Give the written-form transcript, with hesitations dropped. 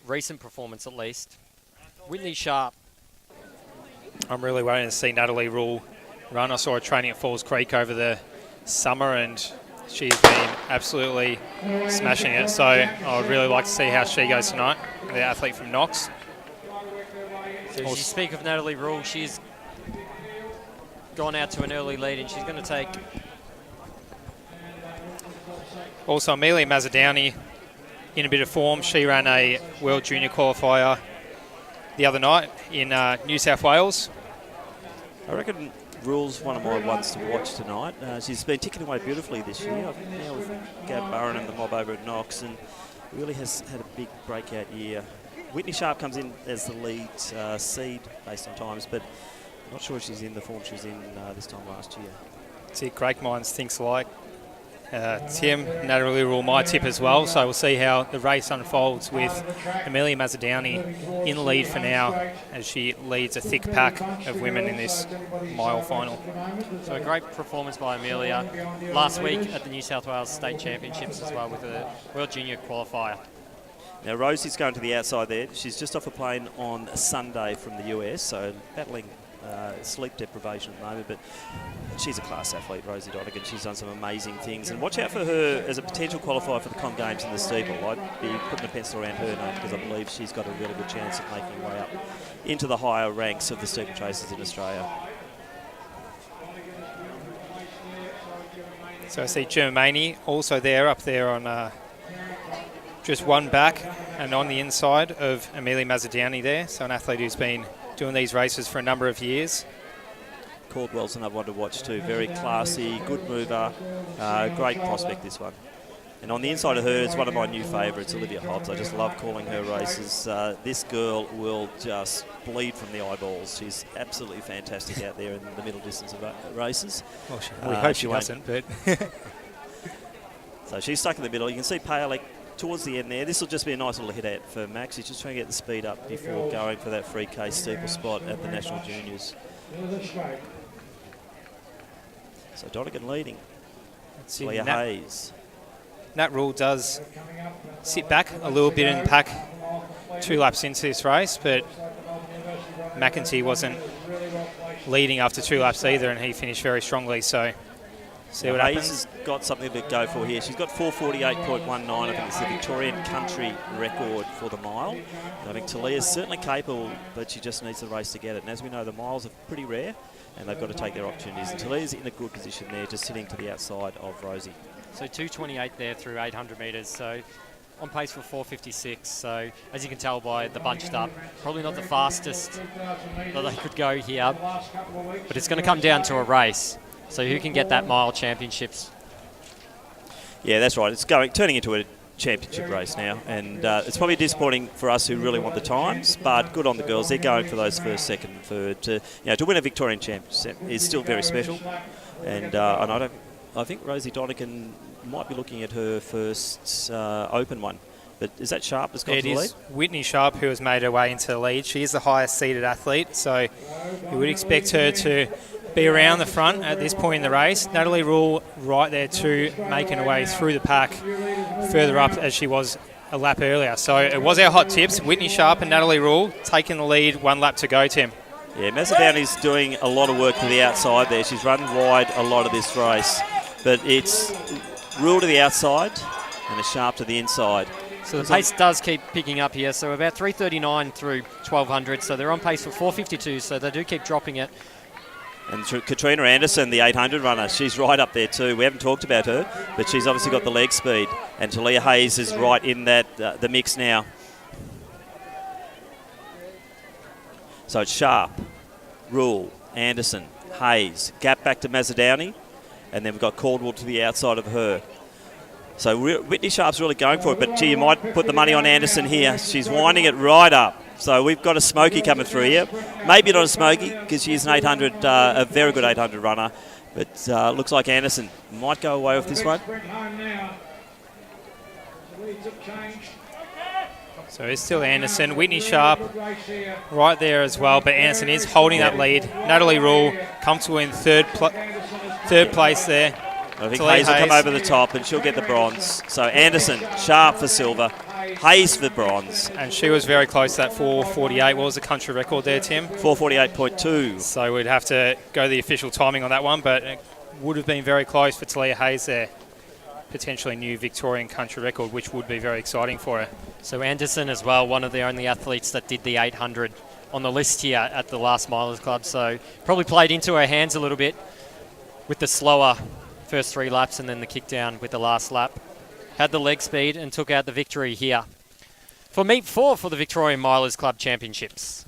recent performance at least. Whitney Sharpe. I'm really waiting to see Natalie Rule run. I saw her training at Falls Creek over the summer and she's been absolutely smashing it. So I would really like to see how she goes tonight, the athlete from Knox. So as you speak of Natalie Rule, she's gone out to an early lead and she's going to take... Also, Amelia Mazzadowney in a bit of form. She ran a World Junior qualifier the other night in New South Wales. I reckon Rule's one of my ones to watch tonight. She's been ticking away beautifully this year. I think now with Gab Burren and the mob over at Knox, and really has had a big breakout year. Whitney Sharpe comes in as the lead seed based on times, but I'm not sure she's in the form she was in this time last year. See, great minds thinks alike. Tim, Natalie Rule, my tip as well, so we'll see how the race unfolds with Amelia Mazzadowney in the lead for now as she leads a thick pack of women in this mile final. So a great performance by Amelia last week at the New South Wales State Championships as well with a World Junior qualifier. Now Rosie's going to the outside there. She's just off a plane on Sunday from the US, so battling sleep deprivation at the moment, but she's a class athlete, Rosie Donegan. She's done some amazing things, and watch out for her as a potential qualifier for the Com Games in the steeple. I'd be putting a pencil around her now because I believe she's got a really good chance of making her way up into the higher ranks of the steeplechasers in Australia. So I see Germany also up there on just one back and on the inside of Amelia Mazzadowney there, so an athlete who's been doing these races for a number of years. Caldwell's another one to watch too. Very classy, good mover, great prospect this one. And on the inside of her is one of my new favourites, Olivia Hobbs. I just love calling her races. This girl will just bleed from the eyeballs. She's absolutely fantastic out there in the middle distance of races. Well, we hope she doesn't, but... So she's stuck in the middle. You can see Palek towards the end there. This will just be a nice little hit out for Max. He's just trying to get the speed up before going for that free case steeple spot at the National Juniors. So Donegan leading. Teleah Hayes. Nat Rule does sit back a little bit in the pack 2 laps into this race, but McEntee wasn't leading after 2 laps either, and he finished very strongly, so see what happens. Hayes has got something to go for here. She's got 4:48.19. I think it's the Victorian country record for the mile. And I think Teleah's certainly capable, but she just needs the race to get it. And as we know, the miles are pretty rare, and they've got to take their opportunities. And Teleah's in a good position there, just sitting to the outside of Rosie. So 2:28 there through 800 metres. So on pace for 4:56. So as you can tell by the bunched up, probably not the fastest that they could go here, but it's going to come down to a race. So who can get that mile championships? Yeah, that's right. It's turning into a championship race now, and it's probably disappointing for us who really want the times, but good on the girls. They're going for those first, second, and third. To win a Victorian championship is still very special, and I think Rosie Donegan might be looking at her first open one. But is that Sharpe that's got to the lead? It is Whitney Sharpe who has made her way into the lead. She is the highest seeded athlete, so you would expect her to be around the front at this point in the race. Natalie Rule right there too, making her way through the pack further up as she was a lap earlier. So it was our hot tips. Whitney Sharpe and Natalie Rule taking the lead, 1 lap to go, Tim. Yeah, Mazzadowney's doing a lot of work to the outside there. She's run wide a lot of this race, but it's Rule to the outside and a Sharpe to the inside. So the pace does keep picking up here. So about 3:39 through 1200. So they're on pace for 4:52. So they do keep dropping it. And Katrina Anderson, the 800 runner, she's right up there too. We haven't talked about her, but she's obviously got the leg speed. And Teleah Hayes is right in that the mix now. So it's Sharpe, Rule, Anderson, Hayes, gap back to Mazzadowney, and then we've got Caldwell to the outside of her. So Whitney Sharpe's really going for it, but gee, you might put the money on Anderson here. She's winding it right up. So we've got a smoky coming through here. Maybe not a smoky because she's an 800, a very good 800 runner. But looks like Anderson might go away with this one. So it's still Anderson. Whitney Sharpe right there as well, but Anderson is holding that lead. Natalie Rule comfortable in third place there. I think Hayes will come over the top and she'll get the bronze. So Anderson, Sharpe for silver. Hayes for bronze. And she was very close to that 4:48. What was the country record there, Tim? 4:48.2. So we'd have to go the official timing on that one, but it would have been very close for Teleah Hayes there. Potentially new Victorian country record, which would be very exciting for her. So Anderson as well, one of the only athletes that did the 800 on the list here at the last Milers Club. So probably played into her hands a little bit with the slower first 3 laps and then the kick down with the last lap. Had the leg speed and took out the victory here for Meet 4 for the Victorian Milers Club Championships.